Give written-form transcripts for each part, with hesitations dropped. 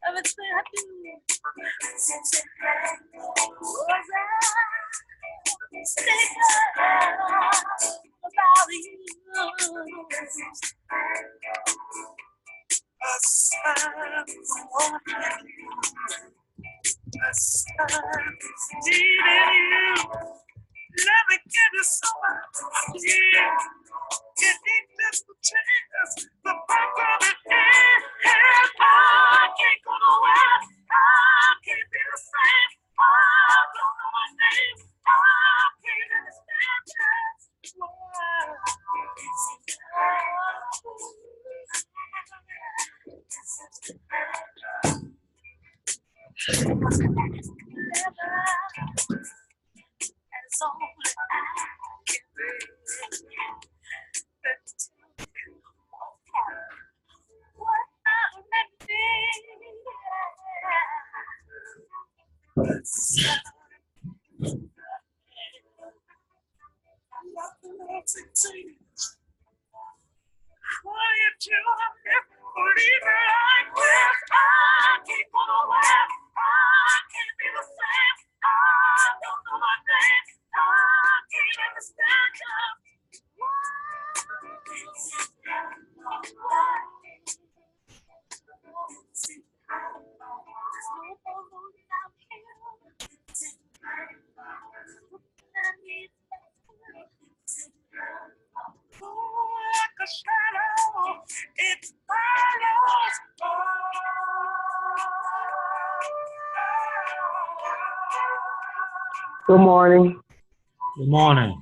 Everything I do was about you. Needing you. Let me give you some of you. You need just a chance. The back of it is. I can't go nowhere. I can't be the same. I don't know my name. I can't understand just why. That's all I can be. What I what you doing? Leave me like this. I keep on away. I can't be the same. I don't know my name. I can't understand like a shadow, it follows. Good morning. Good morning.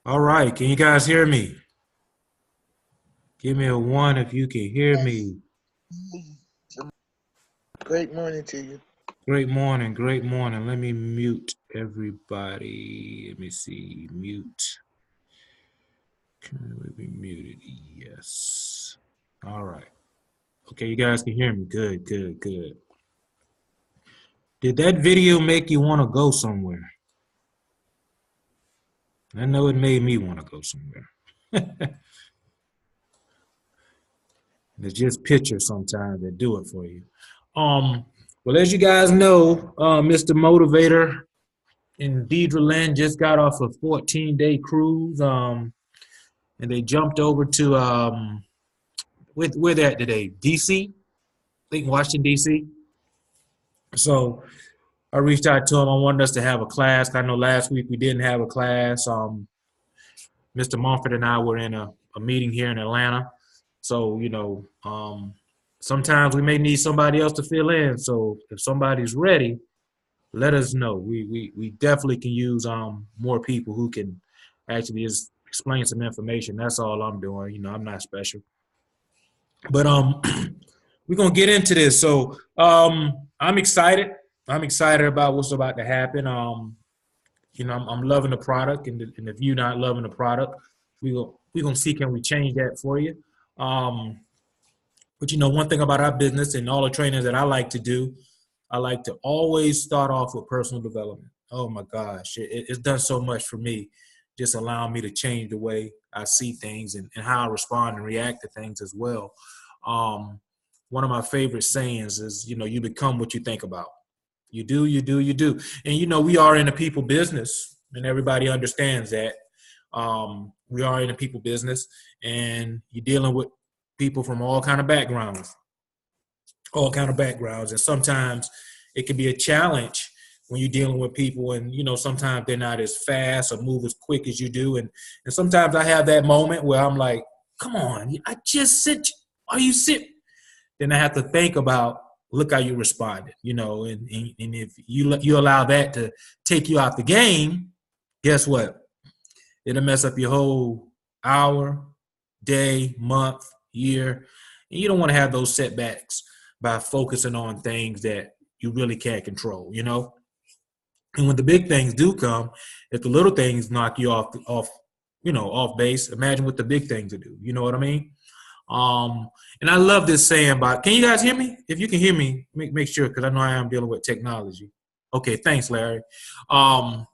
All right, can you guys hear me? Give me a one if you can hear me. Great morning to you. Great morning, great morning. Let me mute everybody. Let me see. Mute. Can we be muted? Yes. All right. Okay, you guys can hear me. Good, good, good. Did that video make you want to go somewhere? I know it made me want to go somewhere. It's just pictures sometimes that do it for you. Um, well, as you guys know, Mr. Motivator and Deidre Lynn just got off a 14-day cruise. And they jumped over to where they at today? DC, I think Washington DC. So I reached out to them. I wanted us to have a class. I know last week we didn't have a class. Mr. Mumford and I were in a meeting here in Atlanta. So, sometimes we may need somebody else to fill in. So if somebody's ready, let us know. We definitely can use more people who can actually just explain some information. That's all I'm doing. I'm not special. But we're gonna get into this. So I'm excited. I'm excited about what's about to happen. I'm loving the product, and if you're not loving the product, we're gonna see can we change that for you. Um, but one thing about our business and all the trainings that I like to do, I like to always start off with personal development. Oh my gosh, it's done so much for me, just allowing me to change the way I see things and how I respond and react to things as well. Um, One of my favorite sayings is, you become what you think about. You do, you do, you do. And, we are in the people business, and everybody understands that. We are in the people business, and you're dealing with people from all kind of backgrounds. And sometimes it can be a challenge when you're dealing with people, and sometimes they're not as fast or move as quick as you do. And sometimes I have that moment where I'm like, come on, I just sent you. Are you sick? Then I have to think about, look how you responded, and if you allow that to take you out the game, guess what? It'll mess up your whole hour, day, month, year. And you don't want to have those setbacks by focusing on things that you really can't control. And when the big things do come, if the little things knock you off base, imagine what the big things will do. You know what I mean? And I love this saying about, can you guys hear me? If you can hear me, make sure, because I know I am dealing with technology. Okay, thanks, Larry. Um,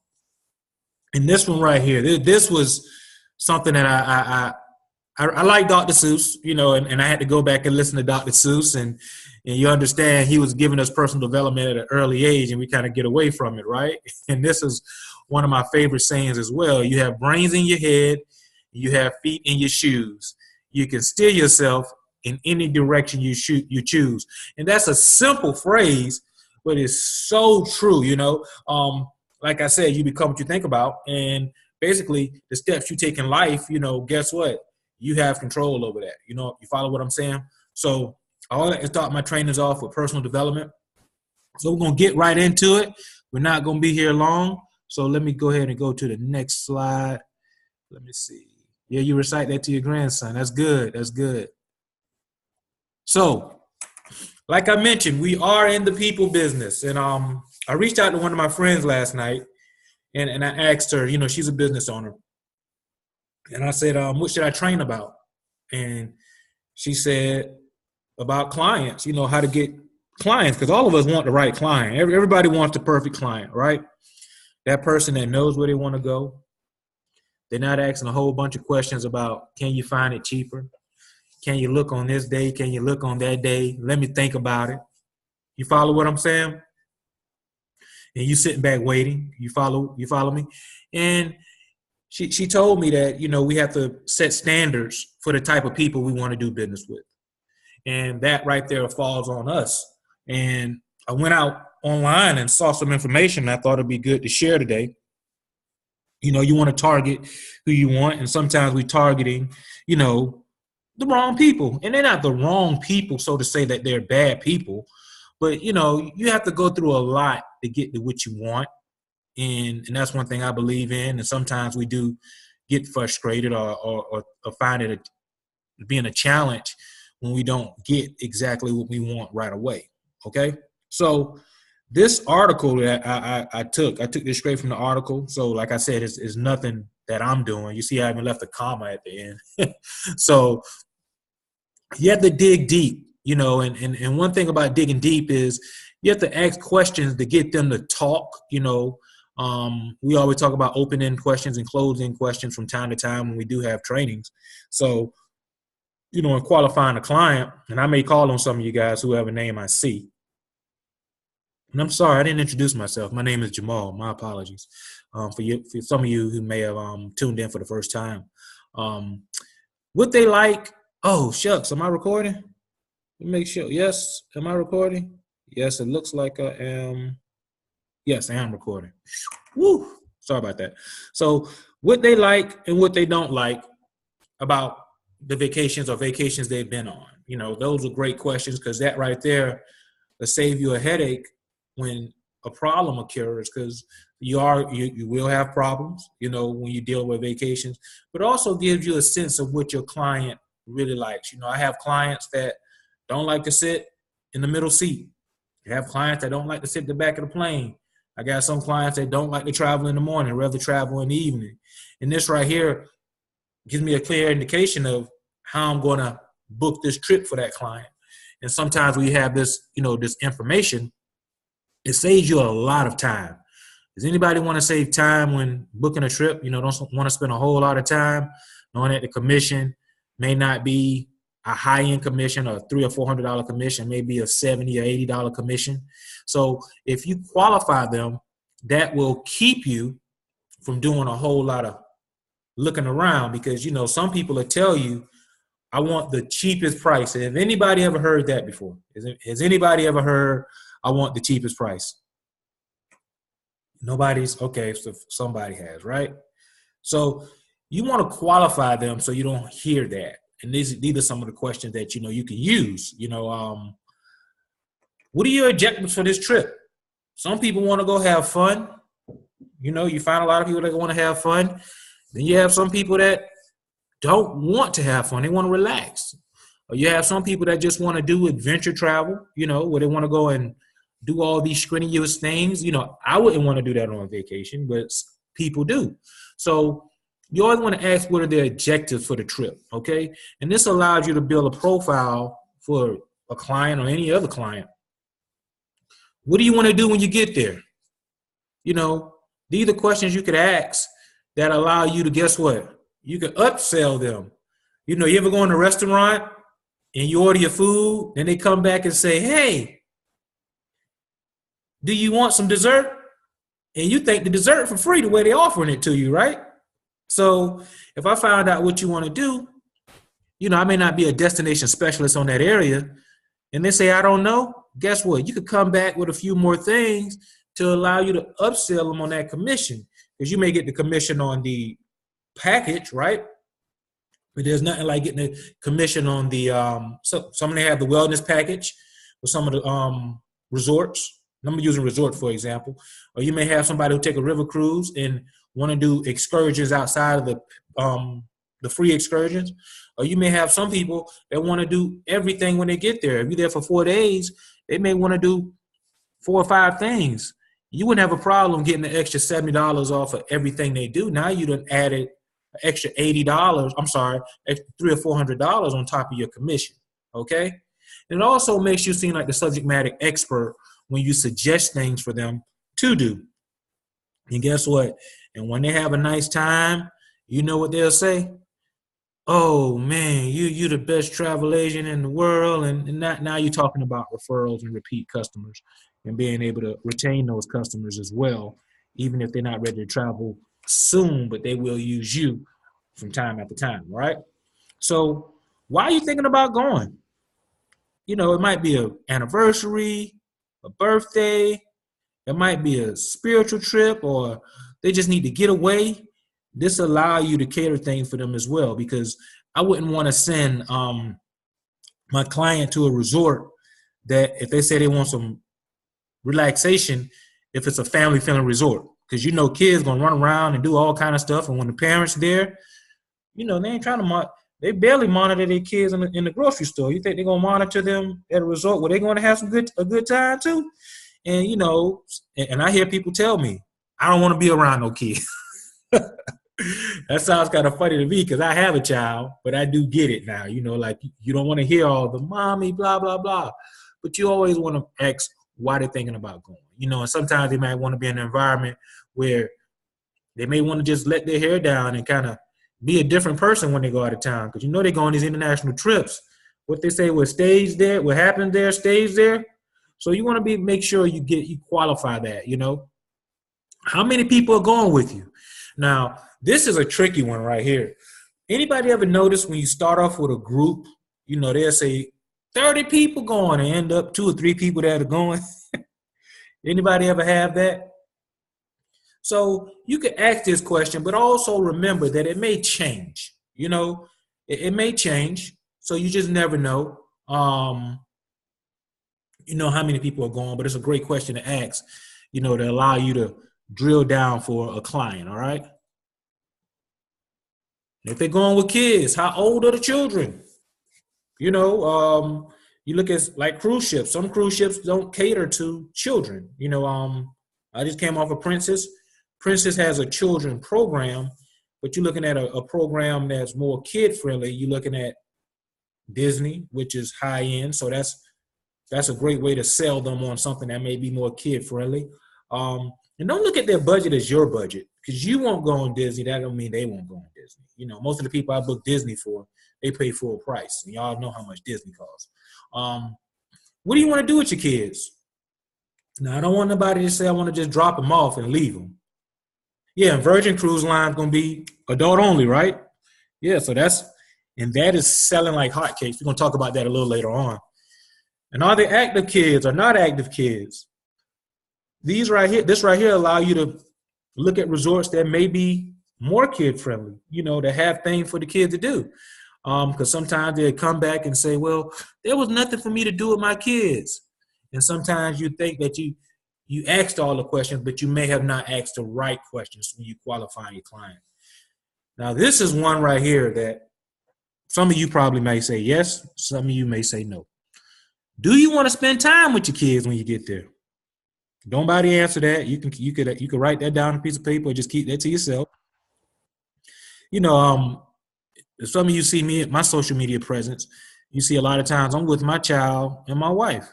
and this one right here, this was something that I like Dr. Seuss, and I had to go back and listen to Dr. Seuss, and you understand he was giving us personal development at an early age, and we kind of get away from it, right? And this is one of my favorite sayings as well. You have brains in your head, you have feet in your shoes. You can steer yourself in any direction you choose, and that's a simple phrase, but it's so true. Like I said, you become what you think about, and basically the steps you take in life, guess what? You have control over that. You follow what I'm saying? So I always start my trainings off with personal development. So we're gonna get right into it. We're not gonna be here long. So let me go ahead and go to the next slide. Let me see. Yeah, you recite that to your grandson. That's good. That's good. So, like I mentioned, we are in the people business. And I reached out to one of my friends last night, and I asked her, she's a business owner. And I said, what should I train about? And she said about clients, how to get clients, because all of us want the right client. Everybody wants the perfect client, right? That person that knows where they want to go. They're not asking a whole bunch of questions about, can you find it cheaper? Can you look on this day? Can you look on that day? Let me think about it. You follow what I'm saying? And you sitting back waiting. You follow me? And she told me that, we have to set standards for the type of people we want to do business with. And that right there falls on us. And I went out online and saw some information I thought it'd be good to share today. You want to target who you want, and sometimes we targeting, the wrong people. And they're not the wrong people, so to say that they're bad people, but you have to go through a lot to get to what you want. And that's one thing I believe in. And sometimes we do get frustrated or find it being a challenge when we don't get exactly what we want right away. Okay, so this article that I took this straight from the article. So like I said, it's nothing that I'm doing. You see, I haven't left a comma at the end. So you have to dig deep, and one thing about digging deep is you have to ask questions to get them to talk. We always talk about open-end questions and closed-end questions from time to time when we do have trainings. So, in qualifying a client, and I may call on some of you guys who have a name I see. And I'm sorry, I didn't introduce myself. My name is Jamal. My apologies for some of you who may have tuned in for the first time. What they like? Oh, shucks. Am I recording? Let me make sure. Yes. Am I recording? Yes, it looks like I am. Yes, I am recording. Woo. Sorry about that. So what they like and what they don't like about the vacations they've been on. Those are great questions because that right there will save you a headache when a problem occurs, because you will have problems, when you deal with vacations, but also gives you a sense of what your client really likes. I have clients that don't like to sit in the middle seat. I have clients that don't like to sit in the back of the plane. I got some clients that don't like to travel in the morning, rather travel in the evening. And this right here gives me a clear indication of how I'm going to book this trip for that client. And sometimes we have this, this information. It saves you a lot of time. Does anybody want to save time when booking a trip? Don't want to spend a whole lot of time knowing that the commission may not be a high-end commission or $300 or $400 commission, maybe a $70 or $80 commission. So if you qualify them, that will keep you from doing a whole lot of looking around, because, some people will tell you, I want the cheapest price. Have anybody ever heard that before? Has anybody ever heard, I want the cheapest price? Nobody's? Okay, so somebody has, right? So you want to qualify them so you don't hear that. And these are some of the questions that, you can use. What are your objectives for this trip? Some people want to go have fun. You find a lot of people that want to have fun. Then you have some people that don't want to have fun. They want to relax. Or you have some people that just want to do adventure travel, where they want to go and do all these strenuous things. I wouldn't want to do that on vacation, but people do. So you always want to ask what are their objectives for the trip, okay? And this allows you to build a profile for a client or any other client. What do you want to do when you get there? These are questions you could ask that allow you to, guess what? You can upsell them. You ever go in a restaurant and you order your food, and they come back and say, hey, do you want some dessert? And you think the dessert for free the way they're offering it to you, right? So if I find out what you want to do, I may not be a destination specialist on that area, and they say, I don't know, guess what? You could come back with a few more things to allow you to upsell them on that commission, because you may get the commission on the package, right? But there's nothing like getting the commission on the some of them have the wellness package with some of the resorts. I'm using resort for example. Or you may have somebody who take a river cruise and want to do excursions outside of the free excursions. Or you may have some people that want to do everything when they get there. If you're there for 4 days, they may want to do 4 or 5 things. You wouldn't have a problem getting the extra $70 off of everything they do. Now you done added an extra $80. I'm sorry, extra $300 or $400 on top of your commission. Okay, and it also makes you seem like the subject matter expert when you suggest things for them to do. And guess what? And when they have a nice time, you know what they'll say? Oh man, you the best travel agent in the world. And now you're talking about referrals and repeat customers and being able to retain those customers as well, even if they're not ready to travel soon, but they will use you from time after time, right? So why are you thinking about going? It might be an anniversary, a birthday, it might be a spiritual trip, or they just need to get away. This allow you to cater things for them as well, because I wouldn't want to send my client to a resort that if they say they want some relaxation, if it's a family-friendly resort, because you know kids gonna run around and do all kind of stuff, and when the parents there, you know they ain't trying to they barely monitor their kids in the grocery store. You think they're gonna monitor them at a resort where they're gonna have a good time too? And you know, and I hear people tell me, I don't want to be around no kids. That sounds kind of funny to me because I have a child, but I do get it now. You know, like you don't want to hear all the mommy, blah, blah, blah. But you always want to ask why they're thinking about going. You know, and sometimes they might want to be in an environment where they may want to just let their hair down and kind of be a different person when they go out of town. Because you know they go on these international trips. What they say, what stays there, what happens there, stays there. So you want to make sure you qualify that, you know. How many people are going with you? Now, this is a tricky one right here. Anybody ever notice when you start off with a group, you know, they'll say 30 people going and end up 2 or 3 people that are going? Anybody ever have that? So you can ask this question, but also remember that it may change. You know, it may change. So you just never know. You know how many people are going, but it's a great question to ask, you know, to allow you to drill down for a client, all right? If they're going with kids, how old are the children? You know, you look at like cruise ships. Some cruise ships don't cater to children. You know, I just came off of Princess. Princess has a children program, but you're looking at a program that's more kid-friendly. You're looking at Disney, which is high-end, so that's a great way to sell them on something that may be more kid-friendly. And don't look at their budget as your budget, because you won't go on Disney. That don't mean they won't go on Disney. You know, most of the people I book Disney for, they pay full price. And y'all know how much Disney costs. What do you want to do with your kids? Now, I don't want nobody to say I want to just drop them off and leave them. Yeah, and Virgin Cruise Line is going to be adult only, right? Yeah, so that is selling like hotcakes. We're going to talk about that a little later on. And are they active kids or not active kids? This right here allow you to look at resorts that may be more kid friendly, you know, that have things for the kids to do. Because sometimes they come back and say, well, there was nothing for me to do with my kids. And sometimes you think that you asked all the questions, but you may have not asked the right questions when you qualify your client. Now, this is one right here that some of you probably may say yes, some of you may say no. Do you want to spend time with your kids when you get there? Don't nobody answer that. You could write that down on a piece of paper or just keep that to yourself. You know, some of you see me at my social media presence. You see a lot of times I'm with my child and my wife.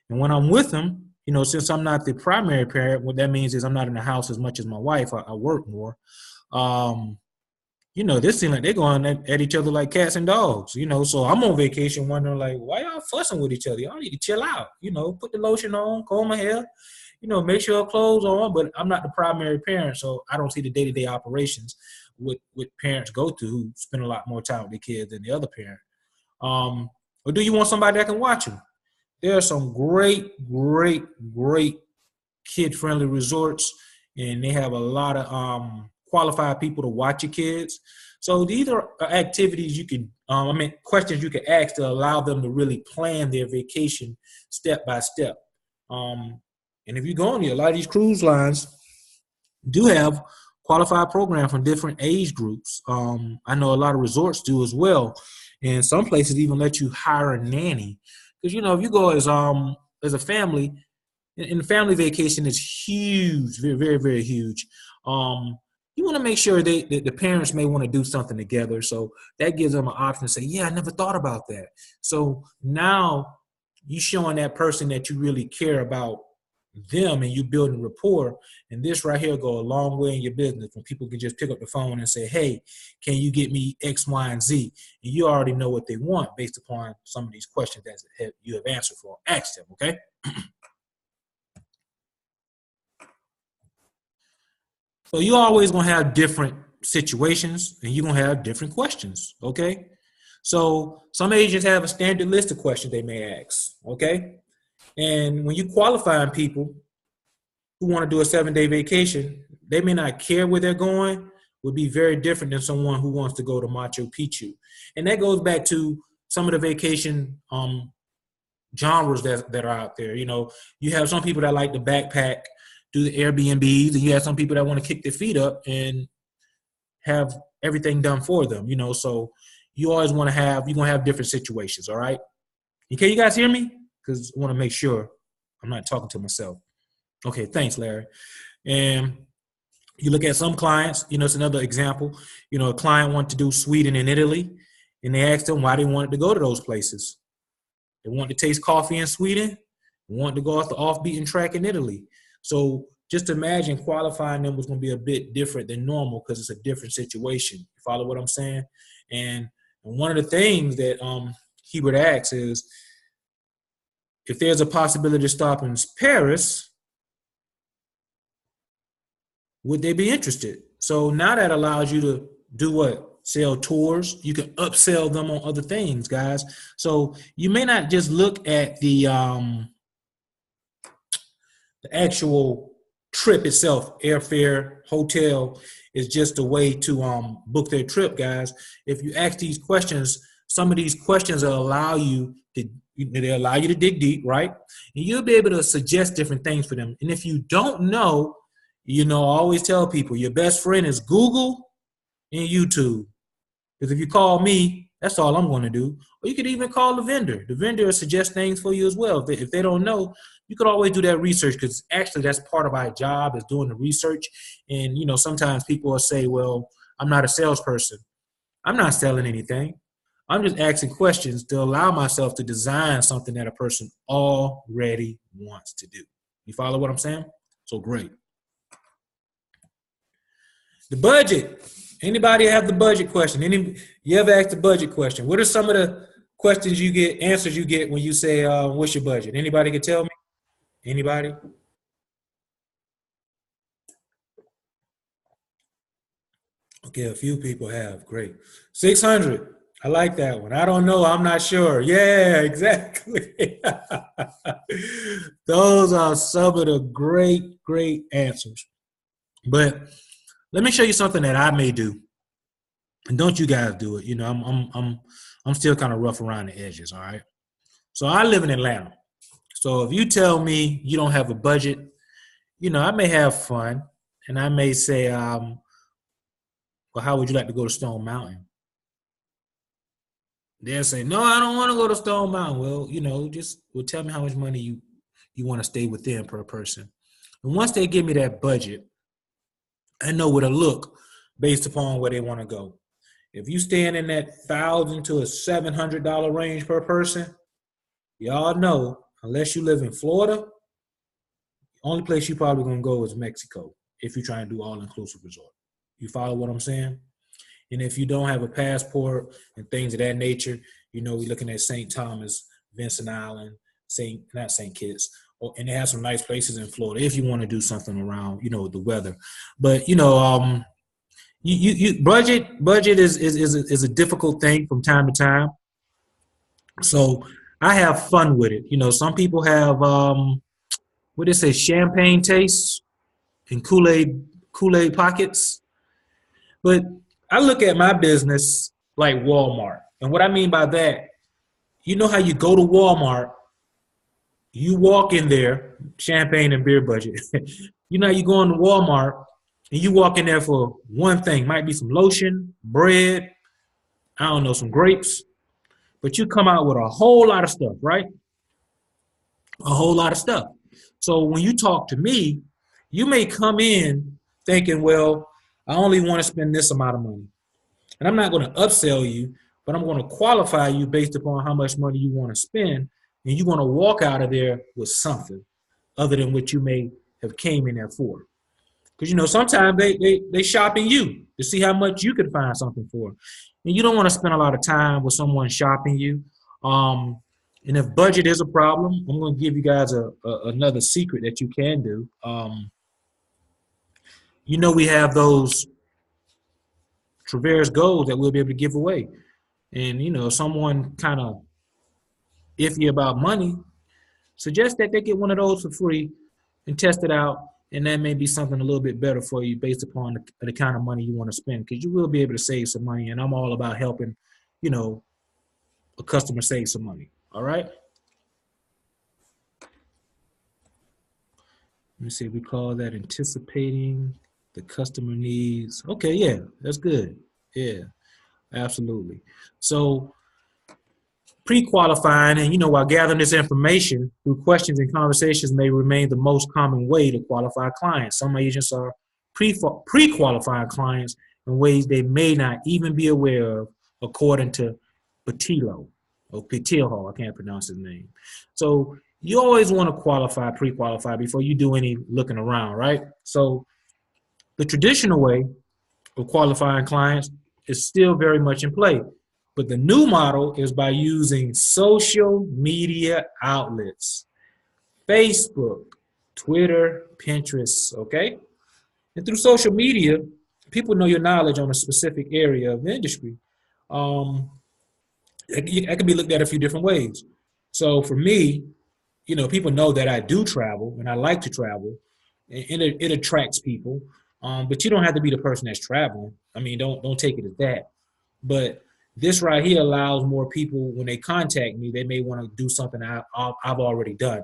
And when I'm with them, you know, since I'm not the primary parent, what that means is I'm not in the house as much as my wife. I work more. You know, this seems like they're going at each other like cats and dogs, you know. So I'm on vacation wondering, like, why y'all fussing with each other? Y'all need to chill out, you know, put the lotion on, comb my hair, you know, make sure clothes on. But I'm not the primary parent, so I don't see the day-to-day operations what parents go to who spend a lot more time with their kids than the other parent. Or do you want somebody that can watch them? There are some great kid-friendly resorts, and they have a lot of qualified people to watch your kids. So these are activities you can, questions you can ask to allow them to really plan their vacation step by step. And if you go on here, a lot of these cruise lines do have qualified programs from different age groups. I know a lot of resorts do as well. And some places even let you hire a nanny. Because, you know, if you go as a family, and the family vacation is huge, very, very, very huge. You want to make sure that the parents may want to do something together. So that gives them an option to say, yeah, I never thought about that. So now you showing that person that you really care about them and you building rapport. And this right here go a long way in your business when people can just pick up the phone and say, hey, can you get me X, Y, and Z? And you already know what they want based upon some of these questions that you have answered for. Ask them, okay? So you're always going to have different situations and you're going to have different questions, okay? So some agents have a standard list of questions they may ask, okay? And when you qualifying people who want to do a 7-day vacation, they may not care where they're going, would be very different than someone who wants to go to Machu Picchu. And that goes back to some of the vacation genres that are out there. You know, you have some people that like to backpack. do the Airbnbs, and you have some people that want to kick their feet up and have everything done for them, you know. So you always want to have, you're going to have different situations, all right? Can you guys hear me? Because I want to make sure I'm not talking to myself. Okay, thanks, Larry. And you look at some clients, you know, it's another example. You know, a client wanted to do Sweden and Italy, and they asked them why they wanted to go to those places. They wanted to taste coffee in Sweden, wanted to go off the off-beaten track in Italy. So just imagine qualifying them was going to be a bit different than normal because it's a different situation. You follow what I'm saying? And one of the things that Hubert asks is, if there's a possibility to stop in Paris, would they be interested? So now that allows you to do what? Sell tours. You can upsell them on other things, guys. So you may not just look at the actual trip itself, airfare, hotel is just a way to book their trip, guys. If you ask these questions, some of these questions will allow you to, they allow you to dig deep, right? And you'll be able to suggest different things for them. And if you don't know, you know, I always tell people your best friend is Google and YouTube. Because if you call me, that's all I'm going to do. Or you could even call the vendor. The vendor will suggest things for you as well. If they don't know, you could always do that research, because actually that's part of our job, is doing the research. And, you know, sometimes people will say, well, I'm not a salesperson. I'm not selling anything. I'm just asking questions to allow myself to design something that a person already wants to do. You follow what I'm saying? So great. The budget. Anybody have the budget question? You ever ask the budget question? What are some of the questions you get, answers you get when you say, what's your budget? Anybody can tell me? Anybody? Okay, a few people have. Great. 600. I like that one. I don't know. I'm not sure. Yeah, exactly. Those are some of the great answers. But let me show you something that I may do, and don't you guys do it. You know, I'm still kind of rough around the edges. All right. So I live in Atlanta. So if you tell me you don't have a budget, you know, I may have fun, and I may say, well, how would you like to go to Stone Mountain? They'll say, no, I don't want to go to Stone Mountain. Well, you know, tell me how much money you want to stay within per person. And once they give me that budget, I know where to look based upon where they want to go. If you stand in that $1,000 to $700 range per person, y'all know, unless you live in Florida, the only place you probably gonna go is Mexico if you're trying to do all-inclusive resort. You follow what I'm saying? And if you don't have a passport and things of that nature, you know, we're looking at St. Thomas, Vincent Island, not St. Kitts, and they have some nice places in Florida if you want to do something around, you know, the weather. But you know, budget is a difficult thing from time to time. So I have fun with it. You know, some people have what they say, champagne tastes and Kool-Aid pockets. But I look at my business like Walmart. And what I mean by that, you know how you go to Walmart, you walk in there, champagne and beer budget. You know how you go into Walmart and you walk in there for one thing, might be some lotion, bread, I don't know, some grapes, but you come out with a whole lot of stuff, right? A whole lot of stuff. So when you talk to me, you may come in thinking, well, I only want to spend this amount of money. And I'm not going to upsell you, but I'm going to qualify you based upon how much money you want to spend. And you're going to walk out of there with something other than what you may have came in there for. Because, you know, sometimes they shopping you to see how much you can find something for. And you don't want to spend a lot of time with someone shopping you. And if budget is a problem, I'm going to give you guys another secret that you can do. You know, we have those Traverse Golds that we'll be able to give away. And, you know, someone kind of iffy about money, suggest that they get one of those for free and test it out. And that may be something a little bit better for you based upon the kind of money you want to spend, because you will be able to save some money. And I'm all about helping, you know, a customer save some money. All right. me see. We call that anticipating the customer needs. Okay, yeah, that's good. Yeah, absolutely. So pre-qualifying and while gathering this information through questions and conversations may remain the most common way to qualify clients. Some agents are pre-qualifying clients in ways they may not even be aware of, according to Patillo or Patillo. I can't pronounce his name. So you always want to pre-qualify before you do any looking around, right? So the traditional way of qualifying clients is still very much in play. But the new model is by using social media outlets, Facebook, Twitter, Pinterest, okay? And through social media, people know your knowledge on a specific area of the industry. That can be looked at a few different ways. So for me, people know that I do travel and I like to travel, and it attracts people. But you don't have to be the person that's traveling. I mean, don't take it as that. But this right here allows more people, when they contact me, they may want to do something I've already done.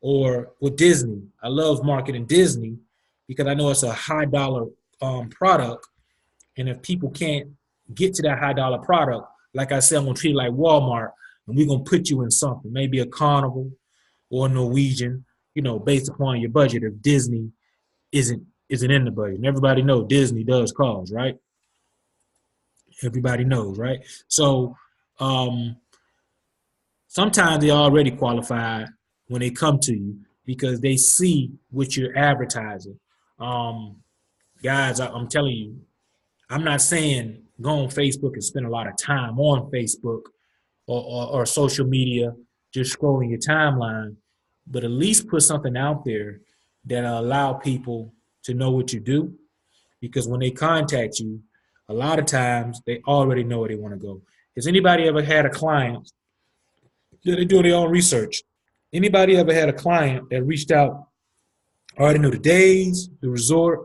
Or with Disney, I love marketing Disney because I know it's a high dollar product. And if people can't get to that high dollar product, like I said, I'm going to treat it like Walmart, and we're going to put you in something, maybe a Carnival or a Norwegian, based upon your budget. If Disney isn't in the budget, and everybody knows Disney does cars, right? Everybody knows, right? So sometimes they already qualify when they come to you because they see what you're advertising. Guys, I'm telling you, I'm not saying go on Facebook and spend a lot of time on Facebook or social media just scrolling your timeline, but at least put something out there that allow people to know what you do, because when they contact you, a lot of times they already know where they want to go. Has anybody ever had a client that they do their own research? Anybody ever had a client that reached out, already knew the days, the resort,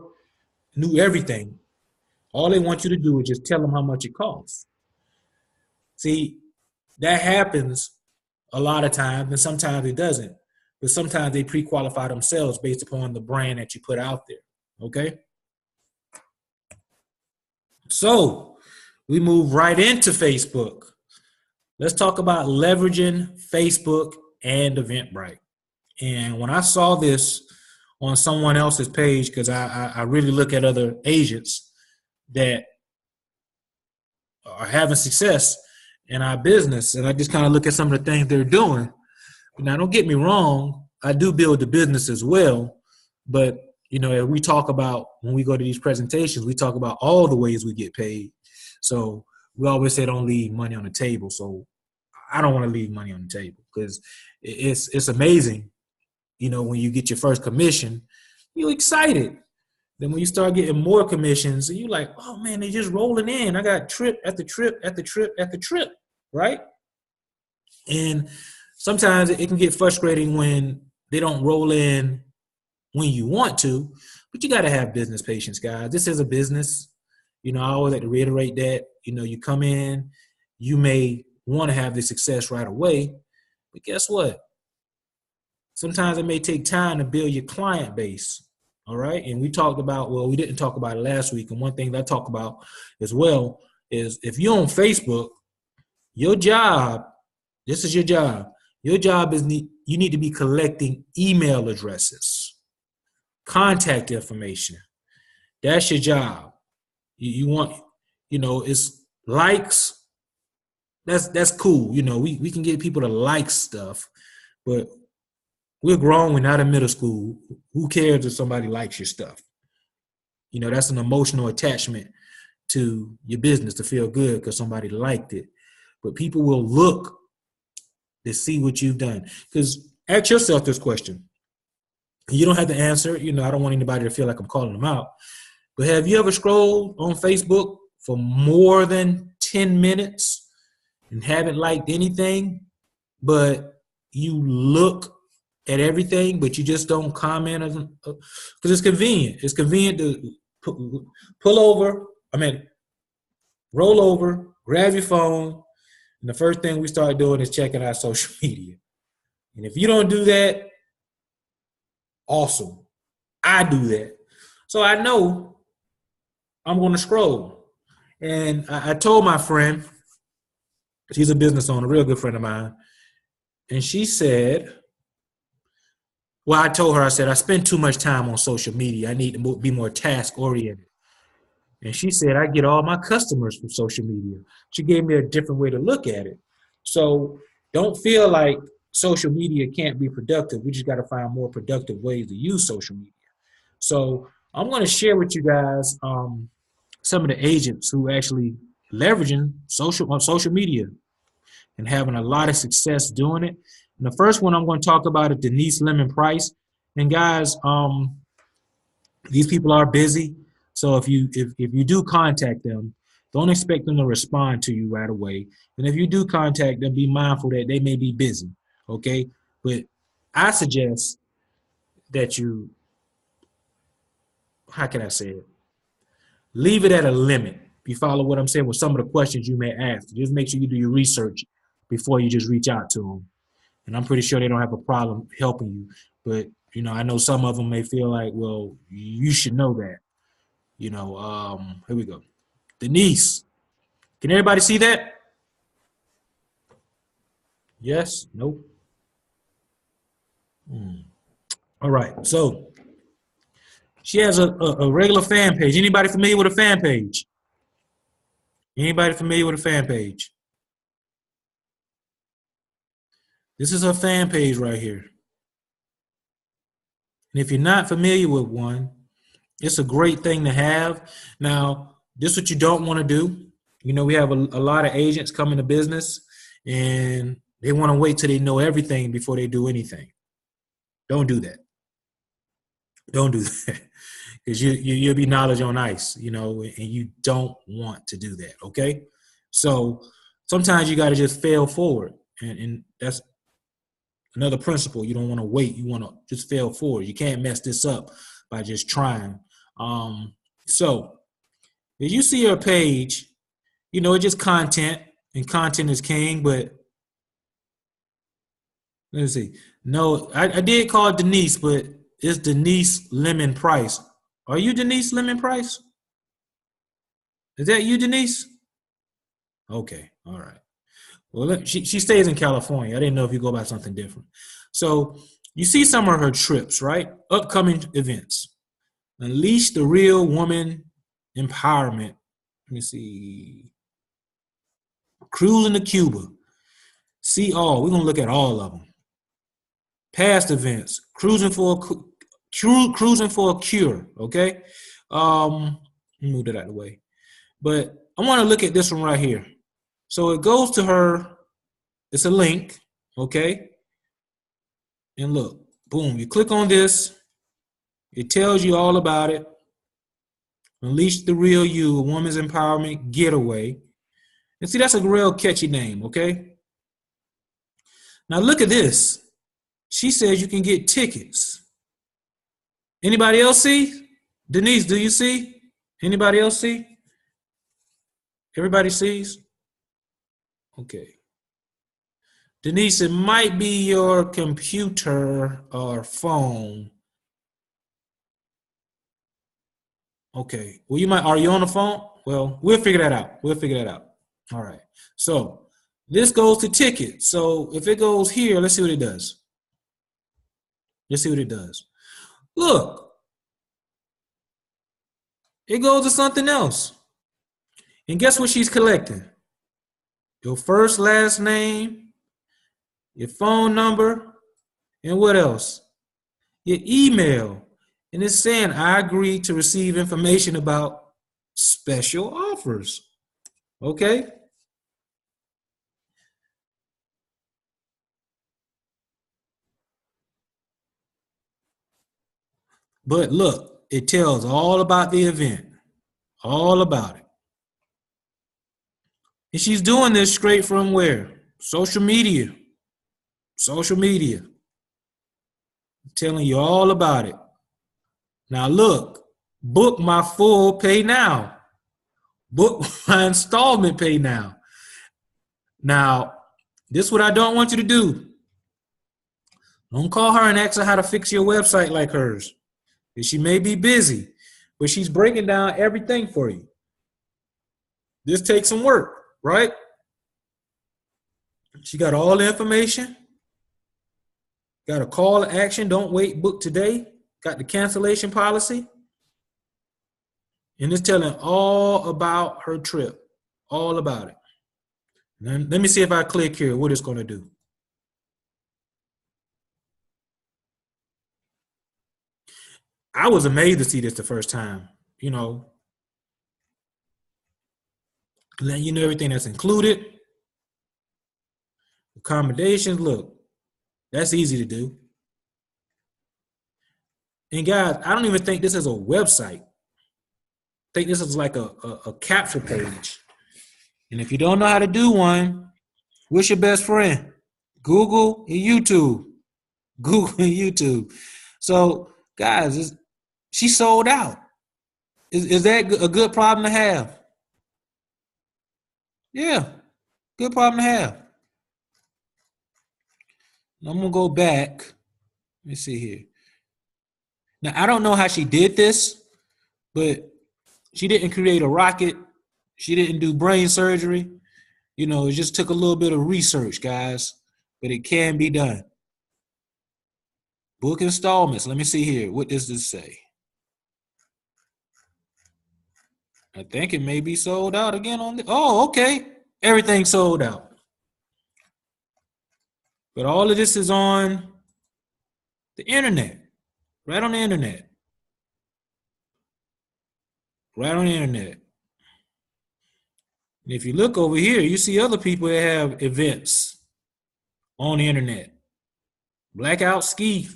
knew everything? All they want you to do is just tell them how much it costs. See, that happens a lot of times, and sometimes it doesn't. But sometimes they pre-qualify themselves based upon the brand that you put out there, okay? So we move right into Facebook. Let's talk about leveraging Facebook and Eventbrite. And when I saw this on someone else's page, because I really look at other agents that are having success in our business, and I just kind of look at some of the things they're doing. Now, don't get me wrong, I do build the business as well, but we talk about, when we go to these presentations, we talk about all the ways we get paid. So we always say don't leave money on the table. So I don't want to leave money on the table because it's amazing. When you get your first commission, you're excited. Then when you start getting more commissions, and you're like, oh man, they just rolling in. I got trip after trip after trip after trip, right? And sometimes it can get frustrating when they don't roll in when you want to, but you got to have business patience, guys. This is a business. I always like to reiterate that. You come in, you may want to have the success right away, but guess what? Sometimes it may take time to build your client base. All right. And we talked about, we didn't talk about it last week. And one thing that I talk about as well is if you're on Facebook, your job, this is your job. Your job is you need to be collecting email addresses, contact information. That's your job. You want, it's likes. That's cool. We can get people to like stuff, but we're grown. We're not in middle school. Who cares if somebody likes your stuff? That's an emotional attachment to your business to feel good because somebody liked it. But people will look to see what you've done. Because ask yourself this question. You don't have to answer. I don't want anybody to feel like I'm calling them out. But have you ever scrolled on Facebook for more than 10 minutes and haven't liked anything, but you look at everything, but you just don't comment? Because it's convenient. It's convenient to roll over, grab your phone, and the first thing we start doing is checking our social media. And if you don't do that, awesome. I do that. So I know I'm going to scroll. And I told my friend, she's a business owner, a real good friend of mine. And she said, well, I told her, I said, I spend too much time on social media. I need to be more task oriented. And she said, I get all my customers from social media. She gave me a different way to look at it. So don't feel like social media can't be productive. We just got to find more productive ways to use social media. So I'm going to share with you guys some of the agents who actually leveraging social media and having a lot of success doing it. And the first one I'm going to talk about is Denise Lemon Price. And guys, these people are busy. So if you do contact them, don't expect them to respond to you right away. And if you do contact them, be mindful that they may be busy. Okay. But I suggest that you, how can I say it? Leave it at a limit. You follow what I'm saying with some of the questions you may ask. Just make sure you do your research before you just reach out to them. And I'm pretty sure they don't have a problem helping you. But, you know, I know some of them may feel like, well, you should know that. You know, here we go. Denise. Can everybody see that? Yes? Nope? All right. So she has a regular fan page. Anybody familiar with a fan page? Anybody familiar with a fan page? This is her fan page right here. And if you're not familiar with one, it's a great thing to have. Now, this is what you don't want to do. You know, we have a lot of agents come into business and they want to wait till they know everything before they do anything. Don't do that. Don't do that. Because you'll be knowledge on ice, you know, and you don't want to do that, okay? So sometimes you got to just fail forward. And that's another principle. You don't want to wait. You want to just fail forward. You can't mess this up by just trying. So if you see her page, you know, it's just content, and content is king, but let's see. No, I did call Denise, but it's Denise Lemon Price. Are you Denise Lemon Price? Is that you, Denise? Okay, all right. Well, she stays in California. I didn't know if you go by something different. So you see some of her trips, right? Upcoming events. Unleash the Real Woman Empowerment. Let me see. Cruising to Cuba. See all. We're going to look at all of them. Past events. Cruising for a cure. Okay. Let me move that out of the way. But I want to look at this one right here. So it goes to her. It's a link. Okay. And look, boom, you click on this. It tells you all about it. Unleash the Real You, a woman's empowerment getaway. And see, that's a real catchy name, okay? Now look at this. She says you can get tickets. Anybody else see? Denise, do you see? Anybody else see? Everybody sees? Okay. Denise, it might be your computer or phone. Okay. Well, are you on the phone? Well, we'll figure that out. All right. So this goes to tickets. So if it goes here, let's see what it does. Look, it goes to something else. And guess what she's collecting? Your first, last name, your phone number, and what else? Your email. And it's saying, I agree to receive information about special offers. Okay? But look, it tells all about the event. All about it. And she's doing this straight from where? Social media. I'm telling you all about it. Now look, book my full pay now. Book my installment pay now. Now, this is what I don't want you to do. Don't call her and ask her how to fix your website like hers. She may be busy, but she's breaking down everything for you. This takes some work, right? She got all the information. Got a call to action, don't wait, book today. Got the cancellation policy. And it's telling all about her trip, all about it. And let me see if I click here, what it's going to do. I was amazed to see this the first time, you know. Letting you know everything that's included. Accommodations, look, that's easy to do. And guys, I don't even think this is a website. I think this is like a capture page. And if you don't know how to do one, what's your best friend? Google and YouTube. Google and YouTube. So, guys, she sold out. Is that a good problem to have? Yeah, good problem to have. I'm going to go back. Let me see here. Now, I don't know how she did this, but she didn't create a rocket. She didn't do brain surgery. You know, it just took a little bit of research, guys, but it can be done. Book installments. Let me see here. What does this say? I think it may be sold out again on the. Oh, okay. Everything sold out. But all of this is on the internet. Right on the internet. Right on the internet. And if you look over here, you see other people that have events on the internet. Blackout Ski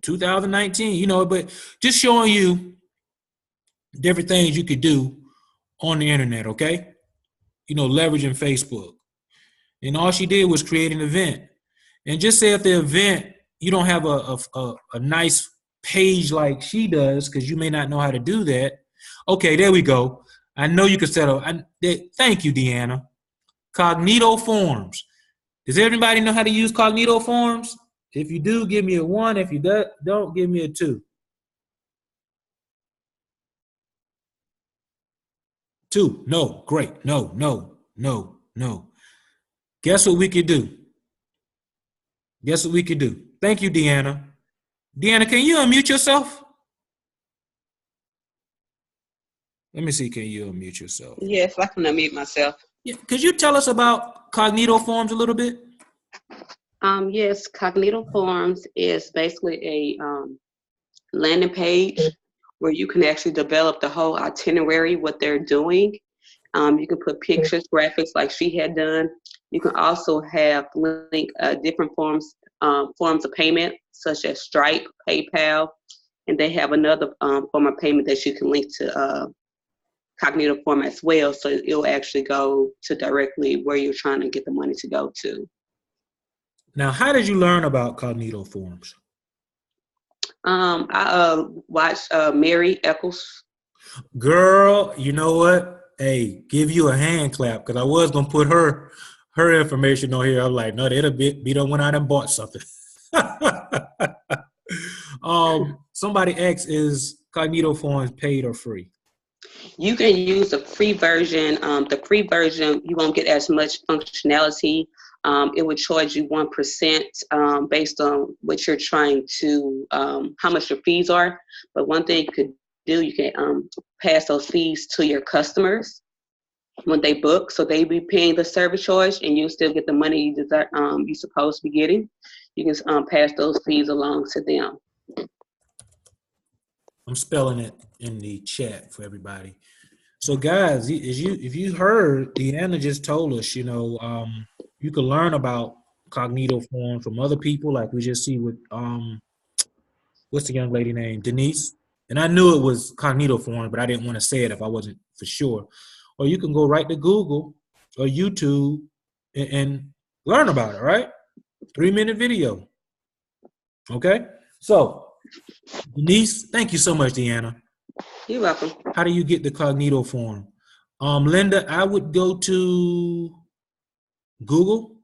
2019, you know, but just showing you different things you could do on the internet, okay? You know, leveraging Facebook. And all she did was create an event. And just say if the event, you don't have a nice page like she does, because you may not know how to do that. Okay, there we go. I know you can set up. Thank you, Deanna. Cognito Forms. Does everybody know how to use Cognito Forms? If you do, give me a 1. If you don't, give me a 2. 2. No. Great. No. Guess what we could do? Thank you, Deanna. Deanna, can you unmute yourself? Let me see. Can you unmute yourself? Yes, I can unmute myself. Yeah. Could you tell us about Cognito Forms a little bit? Yes, Cognito Forms is basically a landing page where you can actually develop the whole itinerary, what they're doing. You can put pictures, graphics like she had done. You can also have link different forms of payment, such as Stripe, PayPal, and they have another form of payment that you can link to Cognito Form as well. So it'll actually go to directly where you're trying to get the money to go to. Now, how did you learn about Cognito Forms? I watched Mary Eccles. Girl, you know what? Hey, give you a hand clap, because I was going to put her information on here. I'm like, no, they'd have be done went out and bought something. Somebody asked, is Cognito Forms paid or free? You can use the free version. The free version, you won't get as much functionality. It would charge you 1% based on what you're trying to, how much your fees are. But one thing you could do, you can pass those fees to your customers when they book. So they be paying the service charge and you still get the money you deserve, you're supposed to be getting. You can pass those fees along to them. I'm spelling it in the chat for everybody. So guys, if you heard, Deanna just told us, you know, you can learn about Cognito Forms from other people, like we just see with what's the young lady name? Denise. And I knew it was Cognito Forms, but I didn't want to say it if I wasn't for sure. Or you can go right to Google or YouTube and learn about it, right? 3-minute video. Okay? So, Denise, thank you so much, Deanna. You're welcome. How do you get the Cognito Form? Linda, I would go to Google,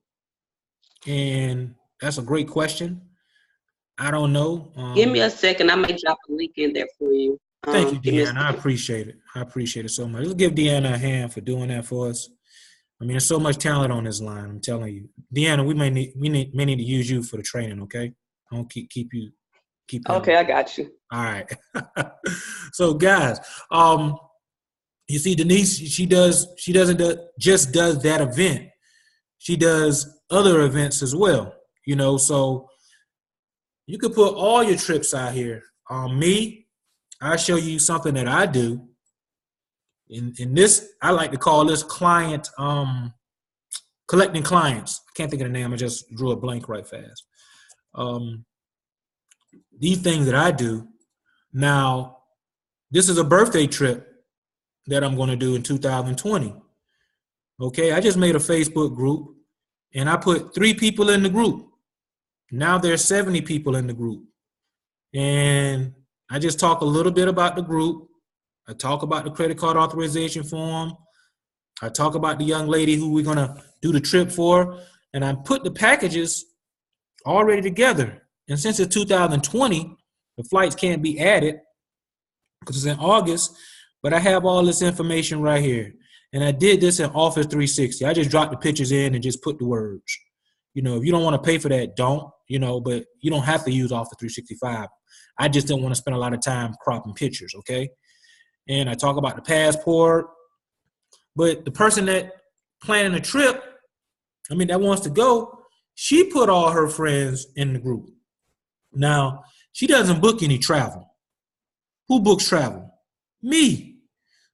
and that's a great question. I don't know. Give me a second. I may drop a link in there for you. Thank you, Give me a Deanna. I second. appreciate it. I appreciate it so much. Let's give Deanna a hand for doing that for us. I mean, there's so much talent on this line. I'm telling you, Deanna. We may need to use you for the training. Okay, I don't keep you. Okay, I got you. All right. So, guys, you see, Denise, she doesn't just does that event. She does other events as well. You know, so you could put all your trips out here. Me, I show you something that I do. In this, I like to call this client collecting clients. I can't think of the name. I just drew a blank right fast. These things that I do. Now, this is a birthday trip that I'm going to do in 2020. Okay, I just made a Facebook group and I put 3 people in the group. Now there's 70 people in the group. And I just talk a little bit about the group. I talk about the credit card authorization form. I talk about the young lady who we're going to do the trip for. And I put the packages already together. And since it's 2020, the flights can't be added because it's in August. But I have all this information right here. And I did this in Office 360. I just dropped the pictures in and just put the words. You know, if you don't want to pay for that, don't. You know, but you don't have to use Office 365. I just didn't want to spend a lot of time cropping pictures, okay? And I talk about the passport. But the person that planning a trip, that wants to go, she put all her friends in the group. Now, she doesn't book any travel. Who books travel? Me.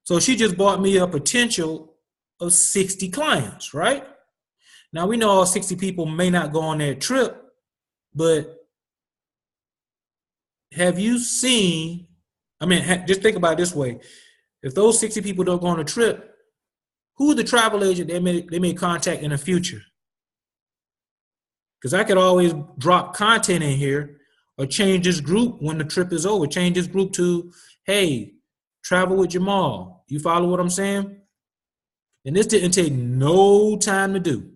So she just bought me a potential of 60 clients, right? Now, we know all 60 people may not go on that trip, but have you seen, just think about it this way. If those 60 people don't go on a trip, who is the travel agent they may contact in the future? Because I could always drop content in here or change this group when the trip is over. Change this group to, hey, travel with Jamal. You follow what I'm saying? And this didn't take no time to do.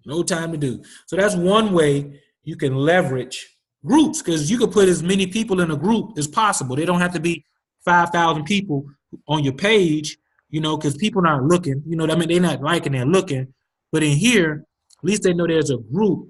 No time to do. So that's one way you can leverage groups, because you can put as many people in a group as possible. They don't have to be 5,000 people on your page, because people aren't looking. They're not liking, they're looking. But in here, at least they know there's a group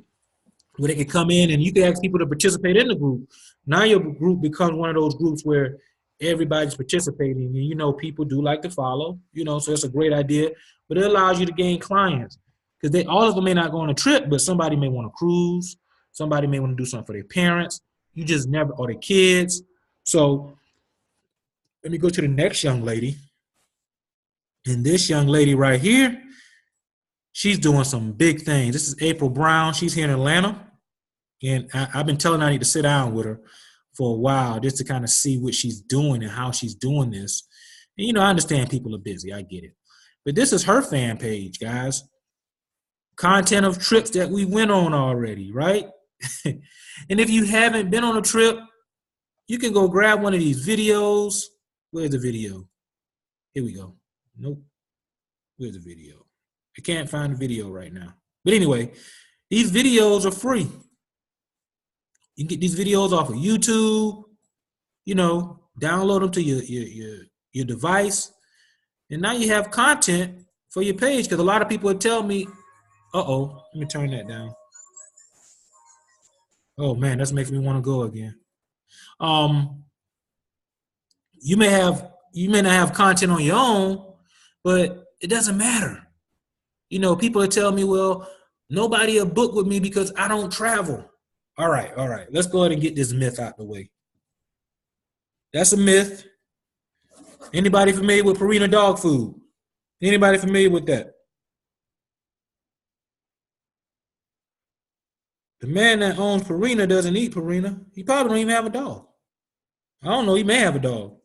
where they can come in and you can ask people to participate in the group. Now your group becomes one of those groups where everybody's participating, and people do like to follow, so it's a great idea. But it allows you to gain clients, because all of them may not go on a trip, but somebody may want to cruise, somebody may want to do something for their parents, or their kids. So let me go to the next young lady. And this young lady right here, she's doing some big things. This is April Brown. She's here in Atlanta. And I've been telling her I need to sit down with her for a while just to kind of see what she's doing and how she's doing this. And, I understand people are busy. I get it. But this is her fan page, guys. Content of trips that we went on already, right? And if you haven't been on a trip, you can go grab one of these videos. Where's the video? Here we go. Nope. Where's the video? I can't find the video right now. But anyway, these videos are free. You can get these videos off of YouTube, download them to your device. And now you have content for your page, because a lot of people would tell me, let me turn that down. Oh man, that's making me want to go again. You may not have content on your own, but it doesn't matter. People will tell me, well, nobody will book with me because I don't travel. All right. Let's go ahead and get this myth out the way. That's a myth. Anybody familiar with Purina dog food? Anybody familiar with that? The man that owns Purina doesn't eat Purina. He probably don't even have a dog. I don't know. He may have a dog.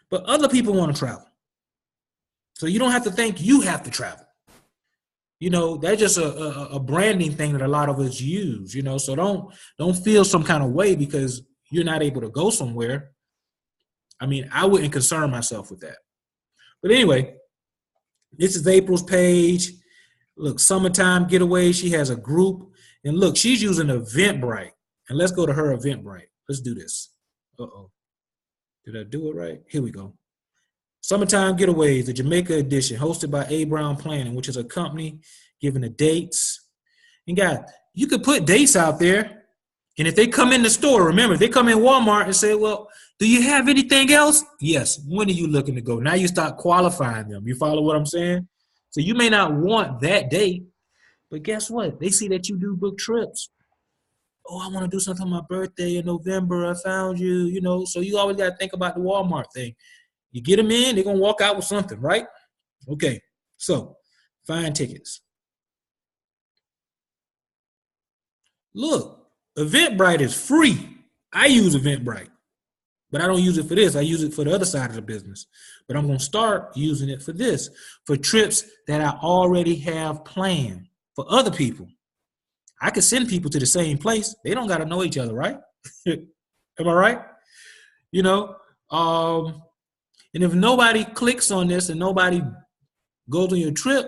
But other people want to travel. So you don't have to think you have to travel. That's just a branding thing that a lot of us use, so don't feel some kind of way because you're not able to go somewhere. I wouldn't concern myself with that. But anyway, this is April's page. Look, summertime getaway. She has a group. And look, she's using Eventbrite. And let's go to her Eventbrite. Let's do this. Uh-oh. Did I do it right? Here we go. Summertime Getaways, the Jamaica edition, hosted by A. Brown Planning, which is a company giving the dates. And guys, you could put dates out there. And if they come in the store, remember, if they come in Walmart and say, well, do you have anything else? Yes. When are you looking to go? Now you start qualifying them. You follow what I'm saying? So you may not want that date, but guess what? They see that you do book trips. Oh, I want to do something on my birthday in November. I found you, you know. So you always got to think about the Walmart thing. You get them in, they're going to walk out with something, right? Okay. So find tickets. Look, Eventbrite is free. I use Eventbrite, but I don't use it for this. I use it for the other side of the business. But I'm going to start using it for this, for trips that I already have planned for other people. I could send people to the same place. They don't got to know each other, right? Am I right? You know, and if nobody clicks on this and nobody goes on your trip,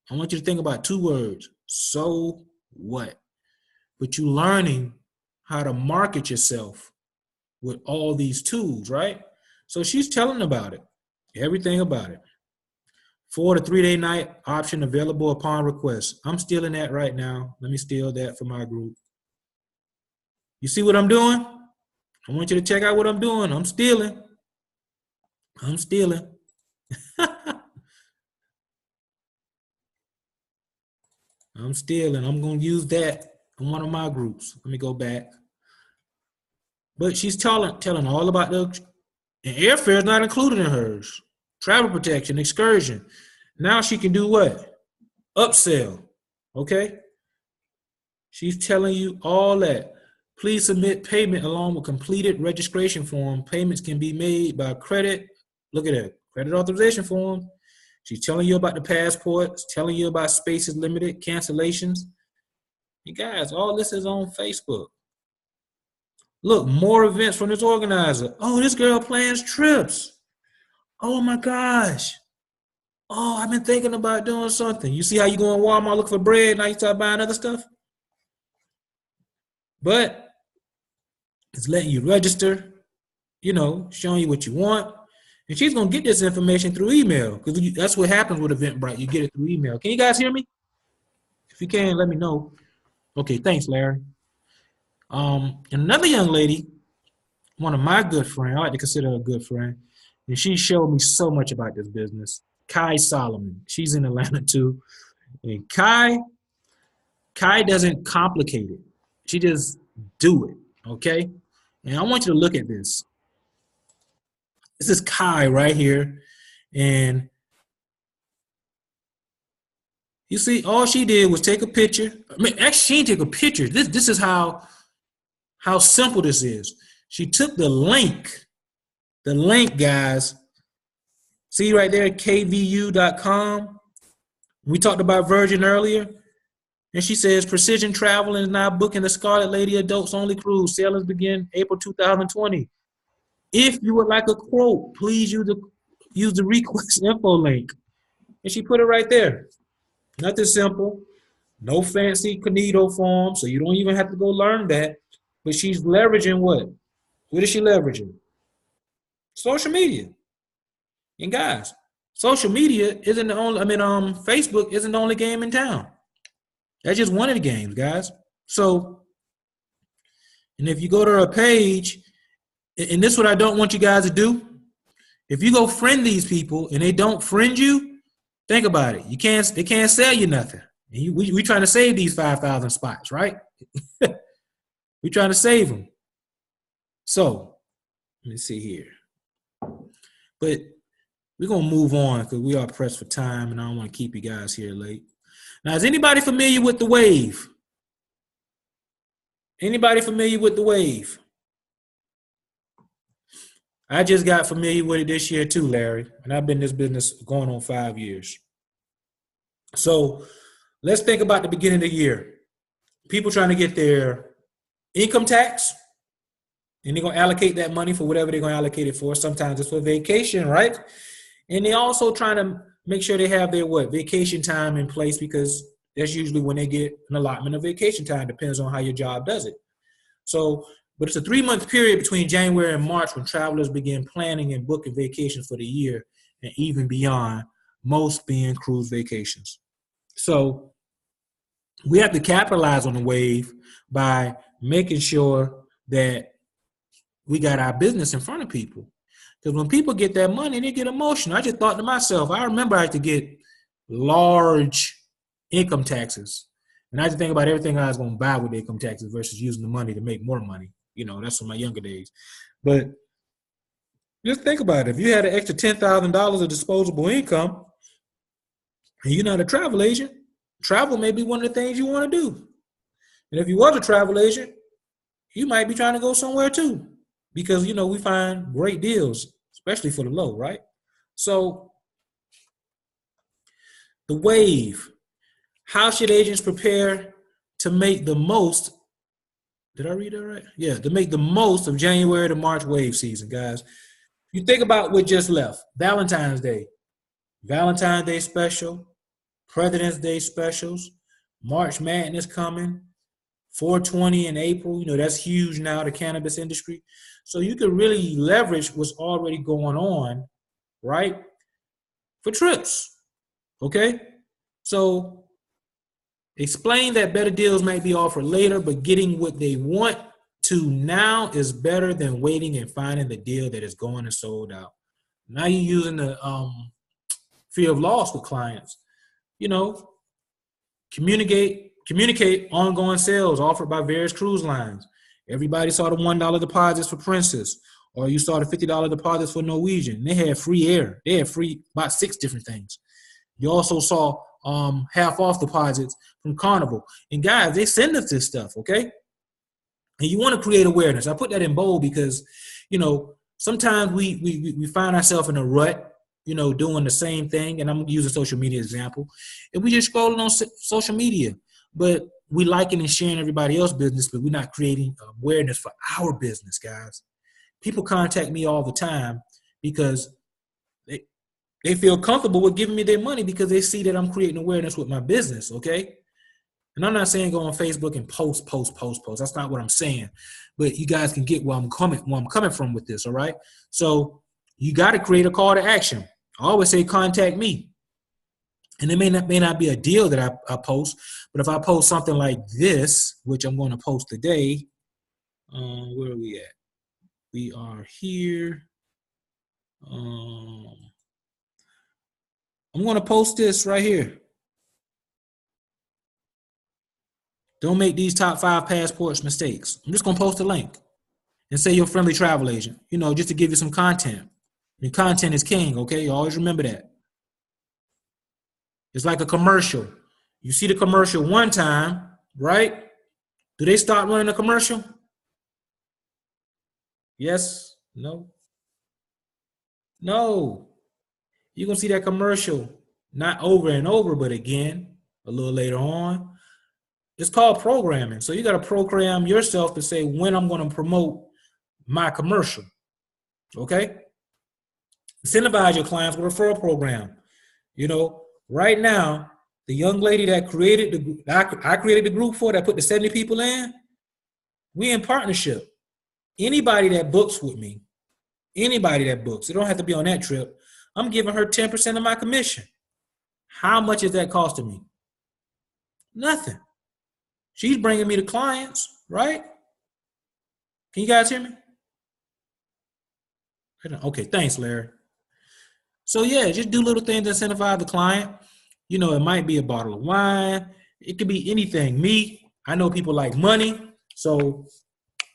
I want you to think about 2 words. So what? But you learning how to market yourself with all these tools, right? So she's telling about it, everything about it. 4 to 3 day night option available upon request. I'm stealing that right now. Let me steal that for my group. You see what I'm doing? I want you to check out what I'm doing. I'm stealing. I'm stealing. I'm stealing. I'm going to use that in one of my groups. Let me go back. But she's telling all about the, and airfare is not included in hers. Travel protection, excursion. Now she can do what? Upsell. Okay? She's telling you all that. Please submit payment along with completed registration form. Payments can be made by credit. Look at that. Credit authorization form. She's telling you about the passports, telling you about spaces limited, cancellations. You guys, all this is on Facebook. Look, more events from this organizer. Oh, this girl plans trips. Oh my gosh. Oh, I've been thinking about doing something. You see how you go in Walmart looking for bread, now you start buying other stuff? But it's letting you register, you know, showing you what you want. And she's going to get this information through email because that's what happens with Eventbrite. You get it through email. Can you guys hear me? If you can, let me know. Okay, thanks, Larry. Another young lady, one of my good friends, I like to consider her a good friend, and she showed me so much about this business. Kai Solomon. She's in Atlanta too. And Kai doesn't complicate it. She just do it, okay? And I want you to look at this. This is Kai right here. And you see, all she did was take a picture. I mean, actually, she didn't take a picture. This is how simple this is. She took the link, guys. See right there, kvu.com. We talked about Virgin earlier. And she says, Precision Travel is now booking the Scarlet Lady Adults Only Cruise. Sailings begin April 2020. If you would like a quote, please use the request info link. And she put it right there. Nothing simple. No fancy Cognito form, so you don't even have to go learn that. But she's leveraging what? What is she leveraging? Social media. And guys, social media isn't the only, Facebook isn't the only game in town. That's just one of the games, guys. So, and if you go to her page, and this is what I don't want you guys to do. If you go friend these people and they don't friend you, think about it. They can't sell you nothing. And we trying to save these 5,000 spots, right? We trying to save them. So, let me see here. But we're going to move on because we are pressed for time and I don't want to keep you guys here late. Now, is anybody familiar with the Wave? Anybody familiar with the Wave? I just got familiar with it this year too, Larry, and I've been in this business going on 5 years. So let's think about the beginning of the year. People trying to get their income tax, and they're going to allocate that money for whatever they're going to allocate it for. Sometimes it's for vacation, right? And they're also trying to make sure they have their vacation time in place because That's usually when they get an allotment of vacation time, depends on how your job does it. So, but it's a 3-month period between January and March when travelers begin planning and booking vacations for the year and even beyond, most being cruise vacations. So we have to capitalize on the wave by making sure that we got our business in front of people. Because when people get that money, they get emotional. I just thought to myself, I remember I had to get large income taxes. And I had to think about everything I was going to buy with income taxes versus using the money to make more money. You know, that's from my younger days. But just think about it. If you had an extra $10,000 of disposable income and you're not a travel agent, travel may be one of the things you want to do. And if you was a travel agent, you might be trying to go somewhere too. Because, you know, we find great deals, especially for the low, right? So the wave, how should agents prepare to make the most? Did I read that right? Yeah, to make the most of January to March wave season, guys. You think about what just left. Valentine's Day special, President's Day specials, March Madness coming, 420 in April. You know, that's huge now, the cannabis industry. So you could really leverage what's already going on, right, for trips, okay? So explain that better deals might be offered later, but getting what they want to now is better than waiting and finding the deal that is going and sold out. Now you're using the fear of loss with clients. You know, communicate ongoing sales offered by various cruise lines. Everybody saw the $1 deposits for Princess, or you saw the $50 deposits for Norwegian. They had free air. They had free about 6 different things. You also saw half off deposits from Carnival. And guys, they send us this stuff, okay? And you want to create awareness. I put that in bold because, you know, sometimes we find ourselves in a rut, you know, doing the same thing. And I'm using social media example. And we just scrolling on social media, but we liking and sharing everybody else's business, but we're not creating awareness for our business, guys. People contact me all the time because they feel comfortable with giving me their money because they see that I'm creating awareness with my business, okay? And I'm not saying go on Facebook and post. That's not what I'm saying. But you guys can get where I'm coming from with this, all right? So you got to create a call to action. I always say contact me. And it may not be a deal that I post, but if I post something like this, which I'm going to post today, where are we at? We are here. I'm going to post this right here. Don't make these top 5 passports mistakes. I'm just going to post a link and say you're a friendly travel agent, you know, just to give you some content. And content is king, okay? You always remember that. It's like a commercial. You see the commercial one time, right? Do they start running the commercial? Yes? No? No. You're going to see that commercial not over and over, but again, a little later on. It's called programming. So you got to program yourself to say when I'm going to promote my commercial. Okay? Incentivize your clients with a referral program. You know, right now, the young lady that I created the group for, that put the 70 people in, we in partnership. Anybody that books with me, anybody that books, it don't have to be on that trip, I'm giving her 10% of my commission. How much is that costing me? Nothing. She's bringing me the clients, right? Can you guys hear me? Okay, thanks, Larry. So yeah, just do little things to incentivize the client. You know, it might be a bottle of wine. It could be anything. Me, I know people like money. So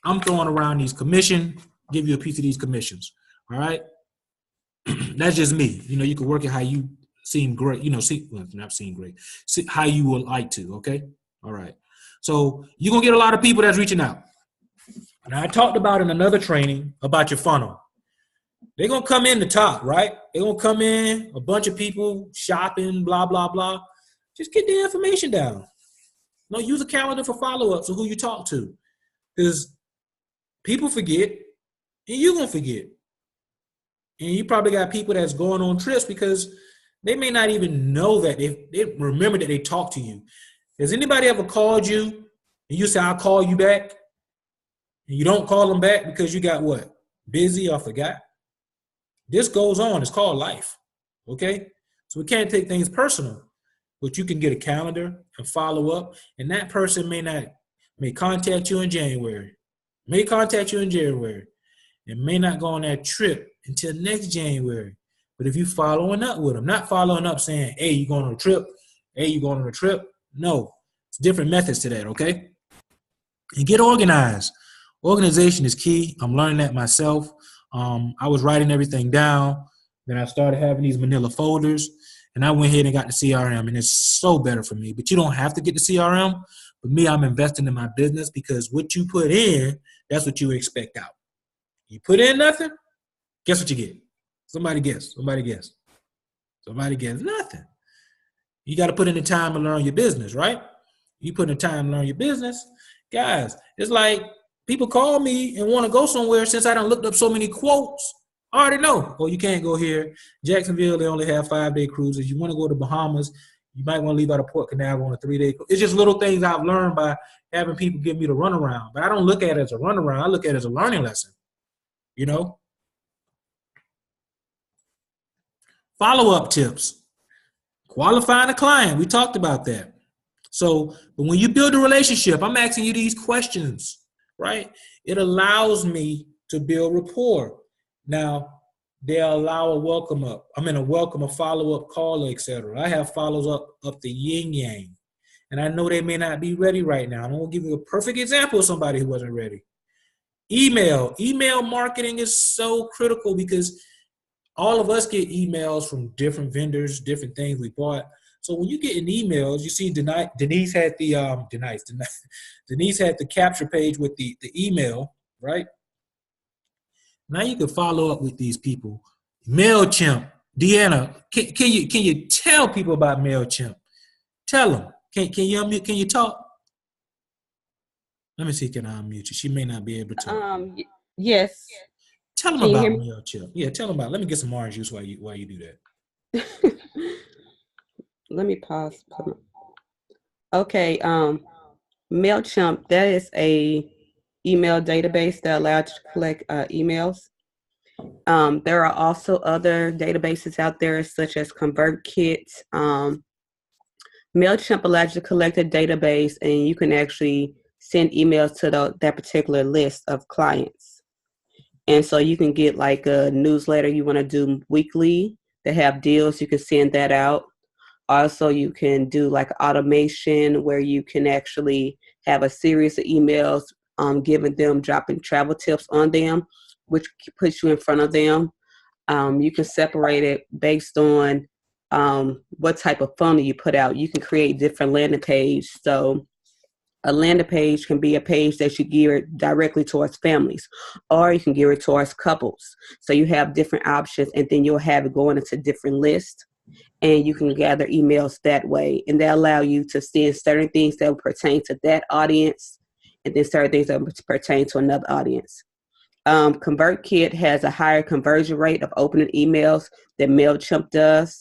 I'm throwing around these commission, give you a piece of these commissions. All right. That's just me. You know, you can work it how you seem great, you know, not seem great, see how you would like to. Okay. All right. So you're going to get a lot of people that's reaching out. And I talked about in another training about your funnel. They're going to come in the top, right? They're going to come in, a bunch of people shopping, blah, blah, blah. Just get the information down. No, use a calendar for follow-ups of who you talk to. Because people forget, and you're going to forget. And you probably got people that's going on trips because they may not even know that they remember that they talked to you. Has anybody ever called you and you say, I'll call you back? And you don't call them back because you got what? Busy or forgot? This goes on. It's called life. Okay? So we can't take things personal. But you can get a calendar and follow up. And that person may contact you in January. And may not go on that trip until next January. But if you following up with them, not following up saying, hey, you going on a trip? Hey, you going on a trip? No. It's different methods to that, okay? And get organized. Organization is key. I'm learning that myself. I was writing everything down. Then I started having these manila folders. And I went ahead and got the CRM. And it's so better for me. But you don't have to get the CRM. For me, I'm investing in my business because what you put in, that's what you expect out. You put in nothing, guess what you get? Somebody guess. Nothing. You got to put in the time to learn your business, right? You put in the time to learn your business. Guys, it's like people call me and want to go somewhere since I done looked up so many quotes. I already know. Oh, you can't go here. Jacksonville, they only have 5-day cruises. You want to go to Bahamas, you might want to leave out of Port Canaveral on a 3-day cruise. It's just little things I've learned by having people give me the runaround. But I don't look at it as a runaround. I look at it as a learning lesson. You know? Follow-up tips. Qualifying a client. We talked about that. So, but when you build a relationship, I'm asking you these questions, right? It allows me to build rapport. Now, they'll allow a welcome up. A follow-up caller, etc. I have follows up the yin yang. And I know they may not be ready right now. I'm going to give you a perfect example of somebody who wasn't ready. Email marketing is so critical because all of us get emails from different vendors, different things we bought. So when you get in emails, you see Denise had the Denise had the capture page with the email, right? Now you can follow up with these people. MailChimp, Deanna, can you tell people about MailChimp? Tell them. Can you unmute? Can you talk? Let me see. Can I unmute you? She may not be able to. Yes. Tell them about MailChimp. Yeah, tell them about. Let me get some orange juice while you do that. Let me pause. Okay. MailChimp, that is a email database that allows you to collect emails. There are also other databases out there such as ConvertKit. MailChimp allows you to collect a database and you can actually send emails to that particular list of clients. And so you can get like a newsletter you want to do weekly that have deals. You can send that out. Also, you can do like automation where you can actually have a series of emails dropping travel tips on them, which puts you in front of them. You can separate it based on what type of funnel you put out. You can create different landing pages. So a landing page can be a page that you gear directly towards families, or you can gear it towards couples. So you have different options, and then you'll have it going into different lists, and you can gather emails that way. And that allow you to send certain things that will pertain to that audience, and then certain things that pertain to another audience. ConvertKit has a higher conversion rate of opening emails than MailChimp does.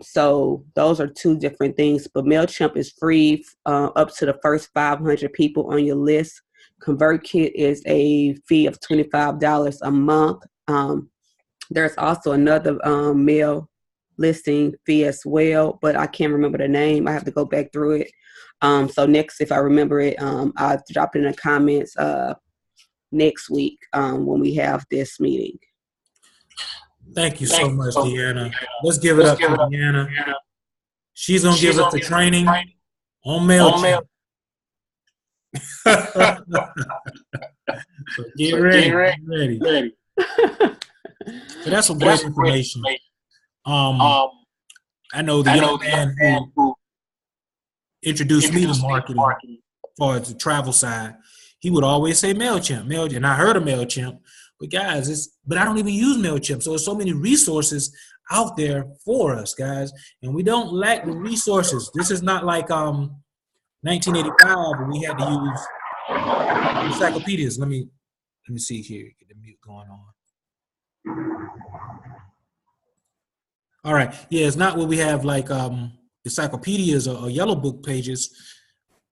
So those are two different things, but MailChimp is free up to the first 500 people on your list. ConvertKit is a fee of $25 a month. There's also another mail listing fee as well, but I can't remember the name. I have to go back through it. So next, if I remember it, I'll drop it in the comments next week when we have this meeting. Thank you so much, Deanna. Let's give it up to Deanna. She's going to give us the training on MailChimp. So get ready. So that's some great information. I know the young man who introduced me to marketing for the travel side, he would always say MailChimp. And I heard of MailChimp. But guys, but I don't even use MailChimp. So there's so many resources out there for us, guys. And we don't lack the resources. This is not like 1985 when we had to use encyclopedias. Let me see here. Get the mute going on. All right. Yeah, it's not what we have like encyclopedias or yellow book pages,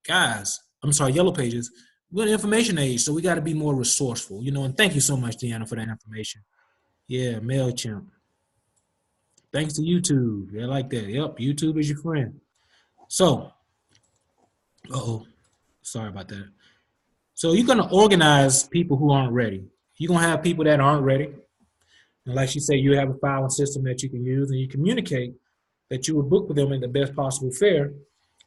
guys. I'm sorry, yellow pages. We're in the information age, so we got to be more resourceful, you know. And thank you so much, Deanna, for that information. Yeah, MailChimp. Thanks to YouTube. Yeah, I like that. Yep, YouTube is your friend. So, sorry about that. So you're gonna organize people who aren't ready. You're gonna have people that aren't ready. And like she said, you have a filing system that you can use, and you communicate that you will book with them in the best possible fare.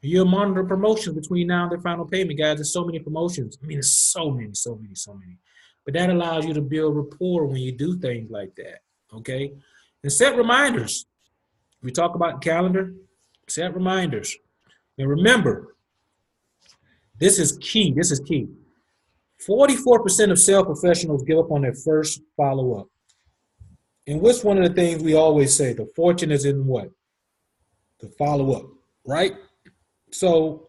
You'll monitor promotions between now and their final payment, guys. There's so many promotions. I mean, there's so many, so many, so many. But that allows you to build rapport when you do things like that, okay? And set reminders. We talk about calendar, set reminders. And remember, this is key. This is key. 44% of sales professionals give up on their first follow-up. And what's one of the things we always say? The fortune is in what? The follow-up, right? So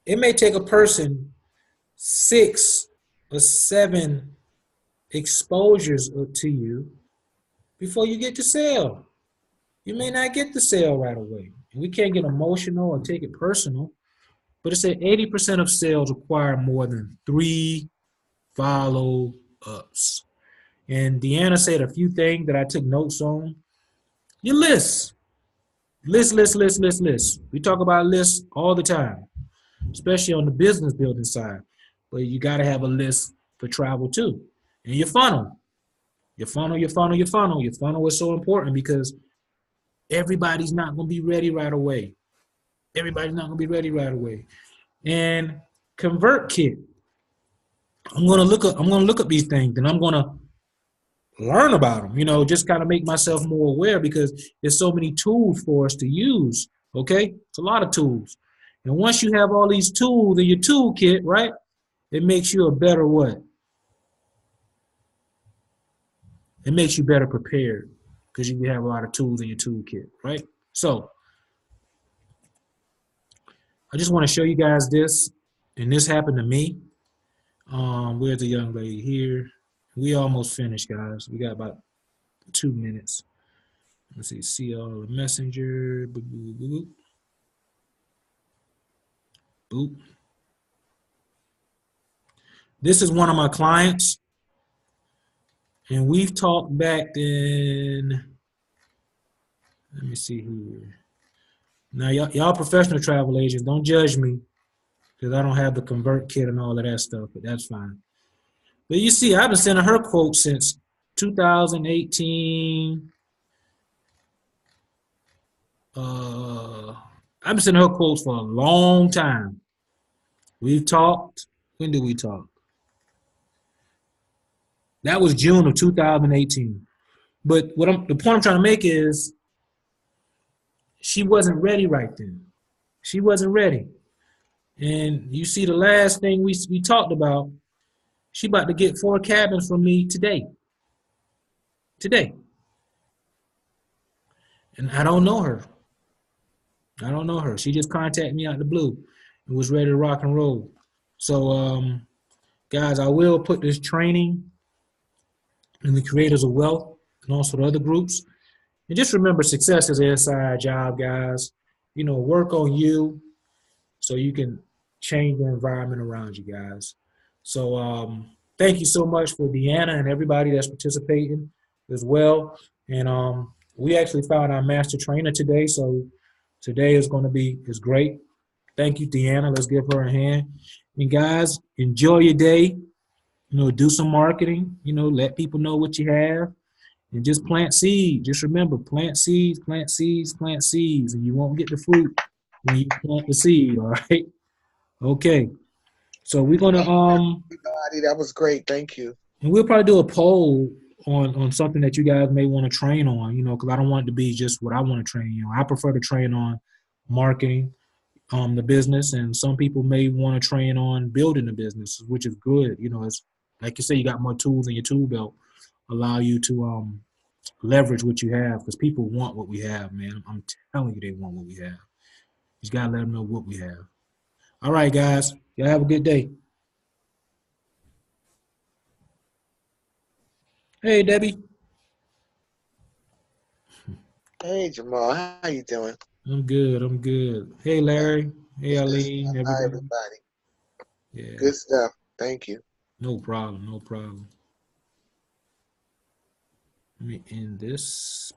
it may take a person 6 or 7 exposures to you before you get to sale. You may not get the sale right away. We can't get emotional or take it personal, but it said 80% of sales require more than 3 follow-ups. And Deanna said a few things that I took notes on. Your list. List. We talk about lists all the time, especially on the business building side. But you got to have a list for travel too. And your funnel. Your funnel is so important because everybody's not going to be ready right away. And ConvertKit. I'm going to look up these things, and I'm going to learn about them, you know, just kind of make myself more aware because there's so many tools for us to use, okay? It's a lot of tools. And once you have all these tools in your toolkit, right, it makes you a better what? It makes you better prepared because you have a lot of tools in your toolkit, right? So I just want to show you guys this, and this happened to me. Where's the young lady here? We almost finished, guys. We got about 2 minutes. Let's see all the messenger. Boop, boop, boop, boop. This is one of my clients, and we've talked back in. Let me see here. Now, y'all professional travel agents, don't judge me because I don't have the ConvertKit and all of that stuff, but that's fine. But you see, I've been sending her quotes since 2018. I've been sending her quotes for a long time. We've talked. When did we talk? That was June of 2018. But the point I'm trying to make is she wasn't ready right then. She wasn't ready. And you see the last thing we talked about, she about to get 4 cabins from me today. And I don't know her. She just contacted me out of the blue and was ready to rock and roll. So, guys, I will put this training in the Creators of Wealth and also the other groups. And just remember, success is an inside job, guys. You know, work on you so you can change the environment around you guys. So thank you so much for Deanna and everybody that's participating as well. And we actually found our master trainer today. So today is great. Thank you, Deanna. Let's give her a hand. And guys, enjoy your day. You know, do some marketing. You know, let people know what you have. And just plant seeds. Just remember, plant seeds, and you won't get the fruit when you plant the seed, all right? Okay. So we're gonna that was great. Thank you. And we'll probably do a poll on something that you guys may want to train on, you know, because I don't want it to be just what I want to train you on. I prefer to train on marketing, the business, and some people may want to train on building the business, which is good. You know, it's like you say, you got more tools in your tool belt, allow you to leverage what you have, because people want what we have, man. I'm telling you, they want what we have. You just gotta let them know what we have. All right, guys, y'all have a good day. Hey, Debbie. Hey, Jamal. How you doing? I'm good. I'm good. Hey, Larry. Hey, It's good Aline. stuff. Hi, Everybody. everybody. Yeah. Good stuff. Thank you. No problem. No problem. Let me end this.